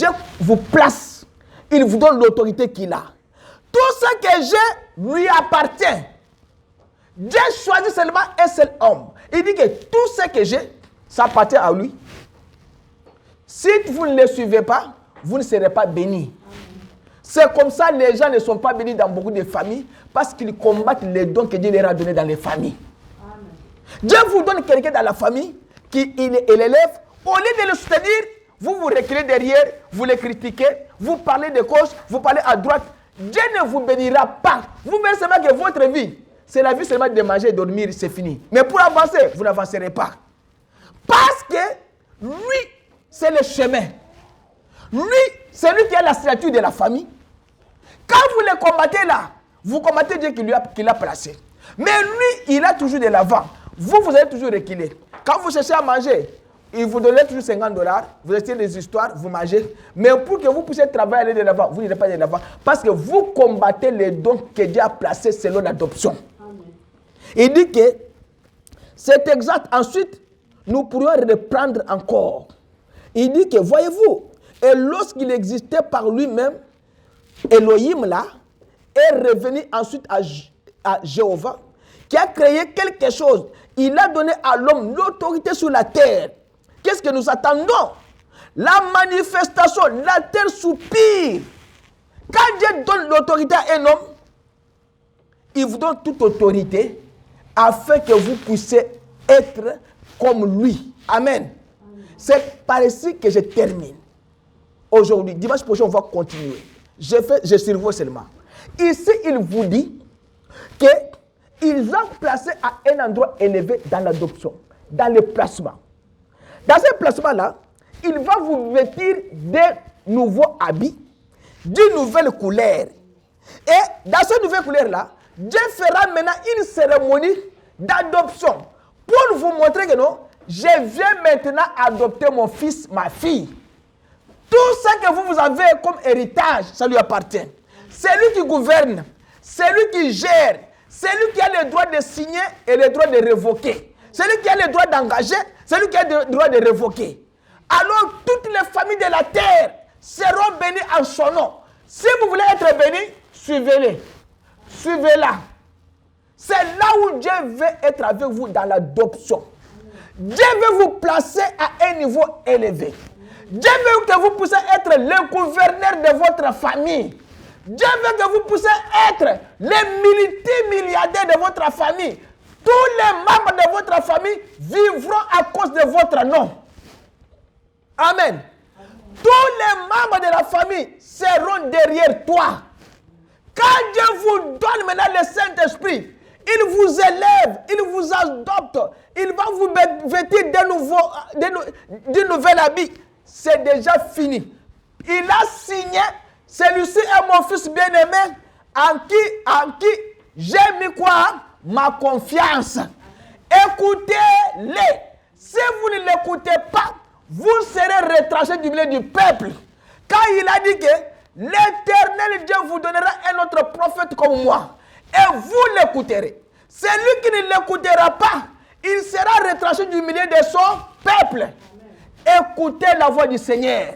Dieu vous place. Il vous donne l'autorité qu'il a. Tout ce que j'ai lui appartient. Dieu choisit seulement un seul homme. Il dit que tout ce que j'ai, ça appartient à lui. Si vous ne le suivez pas, vous ne serez pas bénis. C'est comme ça que les gens ne sont pas bénis dans beaucoup de familles parce qu'ils combattent les dons que Dieu leur a donnés dans les familles. Amen. Dieu vous donne quelqu'un dans la famille qui l'élève. Au lieu de le soutenir, vous vous reculez derrière, vous le critiquez, vous parlez de gauche, vous parlez à droite. Dieu ne vous bénira pas. Vous verrez seulement que votre vie, c'est la vie seulement de manger et dormir, c'est fini. Mais pour avancer, vous n'avancerez pas. Parce que lui, c'est le chemin. Lui, c'est lui qui a la signature de la famille. Quand vous le combattez là, vous combattez Dieu qui l'a placé. Mais lui, il a toujours de l'avant. Vous allez toujours reculer. Quand vous cherchez à manger, il vous donne toujours $50. Vous essayez des histoires, vous mangez. Mais pour que vous puissiez travailler aller de l'avant, vous n'irez pas de l'avant. Parce que vous combattez les dons que Dieu a placés selon l'adoption. Il dit que c'est exact. Ensuite, nous pourrions reprendre encore. Il dit que, voyez-vous, et lorsqu'il existait par lui-même, Elohim là, est revenu ensuite à Jéhovah, qui a créé quelque chose. Il a donné à l'homme l'autorité sur la terre. Qu'est-ce que nous attendons? La manifestation, la terre soupire. Quand Dieu donne l'autorité à un homme, il vous donne toute autorité afin que vous puissiez être comme lui. Amen. C'est par ici que je termine. Aujourd'hui, dimanche prochain, on va continuer. Je survole seulement. Ici, il vous dit qu'ils ont placé à un endroit élevé dans l'adoption, dans le placement. Dans ce placement-là, il va vous vêtir des nouveaux habits, d'une nouvelle couleur. Et dans cette nouvelle couleur-là, Dieu fera maintenant une cérémonie d'adoption pour vous montrer que non, je viens maintenant adopter mon fils, ma fille. Tout ce que vous avez comme héritage, ça lui appartient. C'est lui qui gouverne, c'est lui qui gère, c'est lui qui a le droit de signer et le droit de révoquer. C'est lui qui a le droit d'engager, c'est lui qui a le droit de révoquer. Alors toutes les familles de la terre seront bénies en son nom. Si vous voulez être bénis, suivez-les. Suivez-la. C'est là où Dieu veut être avec vous dans l'adoption. Dieu veut vous placer à un niveau élevé. Dieu veut que vous puissiez être le gouverneur de votre famille. Dieu veut que vous puissiez être les multimilliardaires de votre famille. Tous les membres de votre famille vivront à cause de votre nom. Amen. Tous les membres de la famille seront derrière toi. Quand Dieu vous donne maintenant le Saint-Esprit, il vous élève, il vous adopte, il va vous vêtir d'un nouvel habit. C'est déjà fini. Il a signé, celui-ci est mon fils bien-aimé, en qui j'ai mis quoi? Ma confiance. Écoutez-les. Si vous ne l'écoutez pas, vous serez retranchés du milieu du peuple. Quand il a dit que l'Éternel Dieu vous donnera un autre prophète comme moi, et vous l'écouterez. Celui qui ne l'écoutera pas, il sera retranché du milieu de son peuple. Écoutez la voix du Seigneur.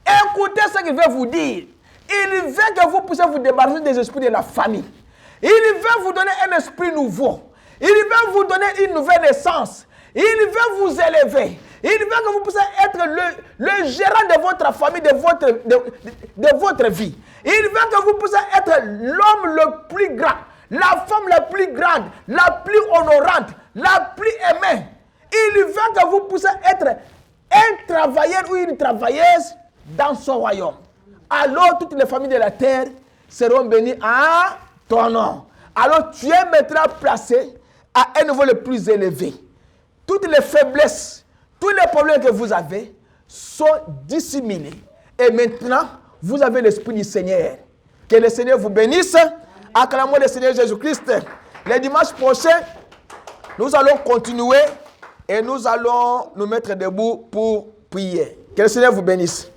Écoutez ce qu'il veut vous dire. Il veut que vous puissiez vous débarrasser des esprits de la famille. Il veut vous donner un esprit nouveau. Il veut vous donner une nouvelle naissance. Il veut vous élever. Il veut que vous puissiez être le gérant de votre famille, de votre vie. Il veut que vous puissiez être l'homme le plus grand, la femme la plus grande, la plus honorante, la plus aimée. Il veut que vous puissiez être un travailleur ou une travailleuse dans son royaume. Alors toutes les familles de la terre seront bénies à ton nom. Alors tu es maintenant placé à un niveau le plus élevé. Toutes les faiblesses, tous les problèmes que vous avez sont dissimulés. Et maintenant, vous avez l'Esprit du Seigneur. Que le Seigneur vous bénisse. Acclamons le Seigneur Jésus-Christ. Le dimanche prochain, nous allons continuer et nous allons nous mettre debout pour prier. Que le Seigneur vous bénisse.